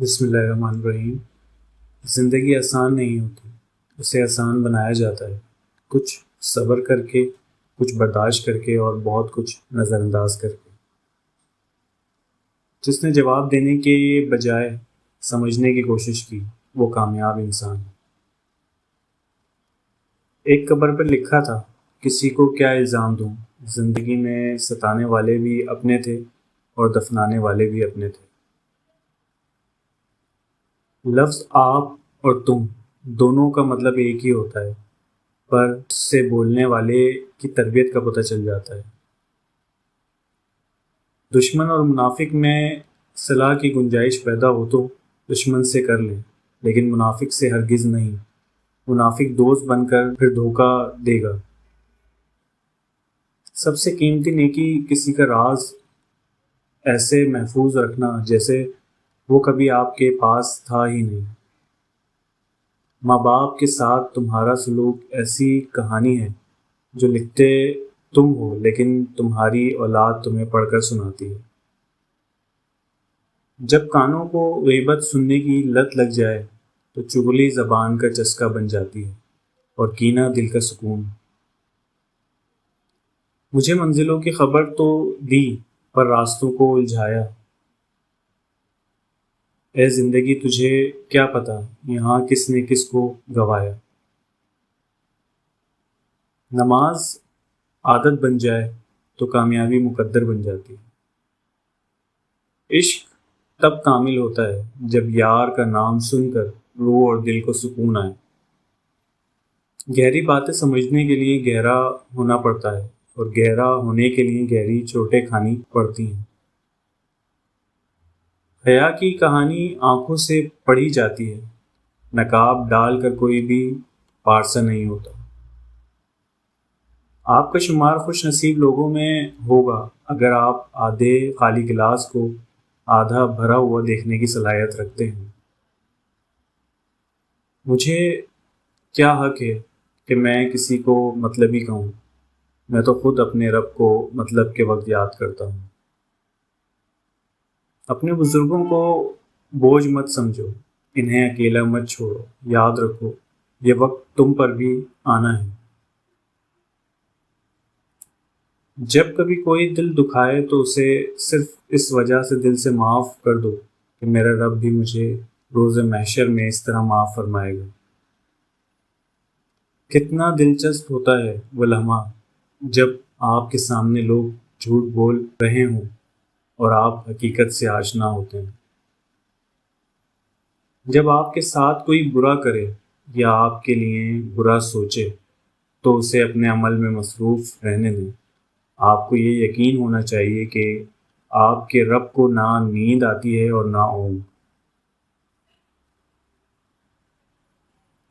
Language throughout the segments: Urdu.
بسم اللہ الرحمن الرحیم۔ زندگی آسان نہیں ہوتی، اسے آسان بنایا جاتا ہے، کچھ صبر کر کے، کچھ برداشت کر کے اور بہت کچھ نظر انداز کر کے۔ جس نے جواب دینے کے بجائے سمجھنے کی کوشش کی وہ کامیاب انسان ہے۔ ایک قبر پر لکھا تھا، کسی کو کیا الزام دوں، زندگی میں ستانے والے بھی اپنے تھے اور دفنانے والے بھی اپنے تھے۔ لفظ آپ اور تم دونوں کا مطلب ایک ہی ہوتا ہے، پر اس سے بولنے والے کی تربیت کا پتہ چل جاتا ہے۔ دشمن اور منافق میں صلاح کی گنجائش پیدا ہو تو دشمن سے کر لیں، لیکن منافق سے ہرگز نہیں۔ منافق دوست بن کر پھر دھوکہ دے گا۔ سب سے قیمتی نیکی کسی کا راز ایسے محفوظ رکھنا جیسے وہ کبھی آپ کے پاس تھا ہی نہیں۔ ماں باپ کے ساتھ تمہارا سلوک ایسی کہانی ہے جو لکھتے تم ہو لیکن تمہاری اولاد تمہیں پڑھ کر سناتی ہے۔ جب کانوں کو غیبت سننے کی لت لگ جائے تو چغلی زبان کا چسکا بن جاتی ہے اور کینہ دل کا سکون۔ مجھے منزلوں کی خبر تو دی پر راستوں کو الجھایا۔ اے زندگی تجھے کیا پتہ یہاں کس نے کس کو گوایا۔ نماز عادت بن جائے تو کامیابی مقدر بن جاتی ہے۔ عشق تب کامل ہوتا ہے جب یار کا نام سن کر روح اور دل کو سکون آئے۔ گہری باتیں سمجھنے کے لیے گہرا ہونا پڑتا ہے اور گہرا ہونے کے لیے گہری چوٹیں کھانی پڑتی ہیں۔ حیا کی کہانی آنکھوں سے پڑھی جاتی ہے، نقاب ڈال کر کوئی بھی پارسا نہیں ہوتا۔ آپ کا شمار خوش نصیب لوگوں میں ہوگا اگر آپ آدھے خالی گلاس کو آدھا بھرا ہوا دیکھنے کی صلاحیت رکھتے ہیں۔ مجھے کیا حق ہے کہ میں کسی کو مطلبی کہوں، میں تو خود اپنے رب کو مطلب کے وقت یاد کرتا ہوں۔ اپنے بزرگوں کو بوجھ مت سمجھو، انہیں اکیلا مت چھوڑو، یاد رکھو یہ وقت تم پر بھی آنا ہے۔ جب کبھی کوئی دل دکھائے تو اسے صرف اس وجہ سے دل سے معاف کر دو کہ میرا رب بھی مجھے روز محشر میں اس طرح معاف فرمائے گا۔ کتنا دلچسپ ہوتا ہے وہ لمحہ جب آپ کے سامنے لوگ جھوٹ بول رہے ہوں اور آپ حقیقت سے آشنا ہوتے ہیں۔ جب آپ کے ساتھ کوئی برا کرے یا آپ کے لیے برا سوچے تو اسے اپنے عمل میں مصروف رہنے دیں۔ آپ کو یہ یقین ہونا چاہیے کہ آپ کے رب کو نہ نیند آتی ہے اور نہ اونگ۔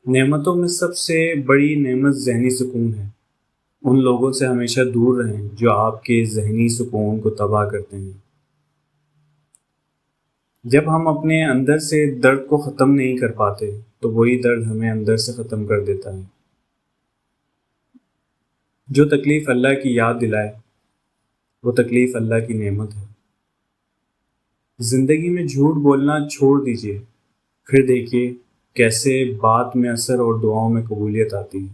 نعمتوں میں سب سے بڑی نعمت ذہنی سکون ہے۔ ان لوگوں سے ہمیشہ دور رہیں جو آپ کے ذہنی سکون کو تباہ کرتے ہیں۔ جب ہم اپنے اندر سے درد کو ختم نہیں کر پاتے تو وہی درد ہمیں اندر سے ختم کر دیتا ہے۔ جو تکلیف اللہ کی یاد دلائے وہ تکلیف اللہ کی نعمت ہے۔ زندگی میں جھوٹ بولنا چھوڑ دیجیے، پھر دیکھیے کیسے بات میں اثر اور دعاؤں میں قبولیت آتی ہے۔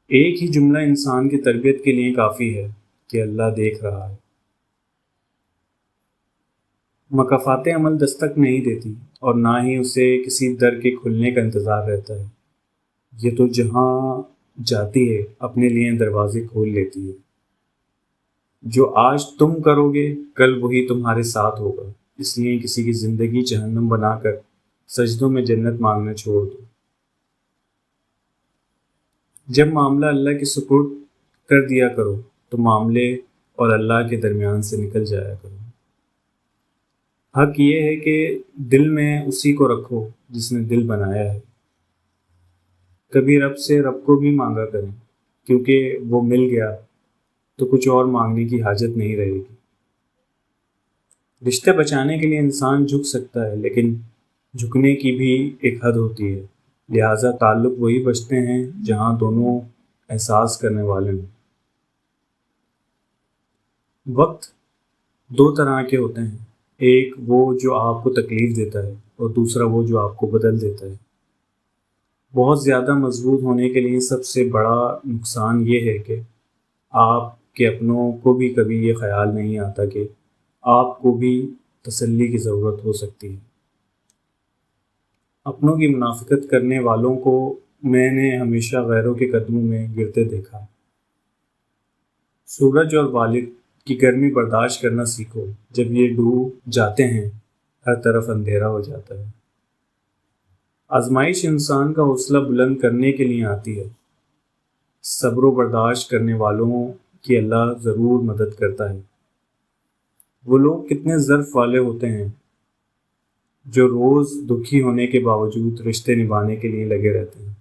ایک ہی جملہ انسان کی تربیت کے لیے کافی ہے کہ اللہ دیکھ رہا ہے۔ مکافات عمل دستک نہیں دیتی اور نہ ہی اسے کسی در کے کھلنے کا انتظار رہتا ہے۔ یہ تو جہاں جاتی ہے اپنے لیے دروازے کھول لیتی ہے۔ جو آج تم کرو گے کل وہی تمہارے ساتھ ہوگا، اس لیے کسی کی زندگی جہنم بنا کر سجدوں میں جنت مانگنا چھوڑ دو۔ جب معاملہ اللہ کے سپرد کر دیا کرو تو معاملے اور اللہ کے درمیان سے نکل جایا کرو۔ حق یہ ہے کہ دل میں اسی کو رکھو جس نے دل بنایا ہے۔ کبھی رب سے رب کو بھی مانگا کریں، کیونکہ وہ مل گیا تو کچھ اور مانگنے کی حاجت نہیں رہے گی۔ رشتے بچانے کے لیے انسان جھک سکتا ہے لیکن جھکنے کی بھی ایک حد ہوتی ہے، لہٰذا تعلق وہی بچتے ہیں جہاں دونوں احساس کرنے والے ہوں۔ وقت دو طرح کے ہوتے ہیں، ایک وہ جو آپ کو تکلیف دیتا ہے اور دوسرا وہ جو آپ کو بدل دیتا ہے۔ بہت زیادہ مضبوط ہونے کے لیے سب سے بڑا نقصان یہ ہے کہ آپ کے اپنوں کو بھی کبھی یہ خیال نہیں آتا کہ آپ کو بھی تسلی کی ضرورت ہو سکتی ہے۔ اپنوں کی منافقت کرنے والوں کو میں نے ہمیشہ غیروں کے قدموں میں گرتے دیکھا۔ سورج اور والد کی گرمی برداشت کرنا سیکھو، جب یہ ڈوب جاتے ہیں ہر طرف اندھیرا ہو جاتا ہے۔ آزمائش انسان کا حوصلہ بلند کرنے کے لیے آتی ہے۔ صبر و برداشت کرنے والوں کی اللہ ضرور مدد کرتا ہے۔ وہ لوگ کتنے ظرف والے ہوتے ہیں جو روز دکھی ہونے کے باوجود رشتے نبھانے کے لیے لگے رہتے ہیں۔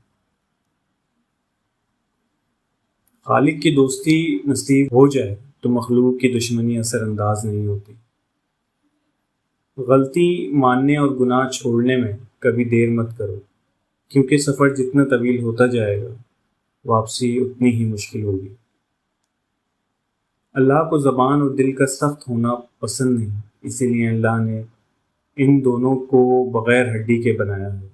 خالق کی دوستی نصیب ہو جائے تو مخلوق کی دشمنی اثر انداز نہیں ہوتی۔ غلطی ماننے اور گناہ چھوڑنے میں کبھی دیر مت کرو، کیونکہ سفر جتنا طویل ہوتا جائے گا واپسی اتنی ہی مشکل ہوگی۔ اللہ کو زبان اور دل کا سخت ہونا پسند نہیں، اسی لیے اللہ نے ان دونوں کو بغیر ہڈی کے بنایا ہے۔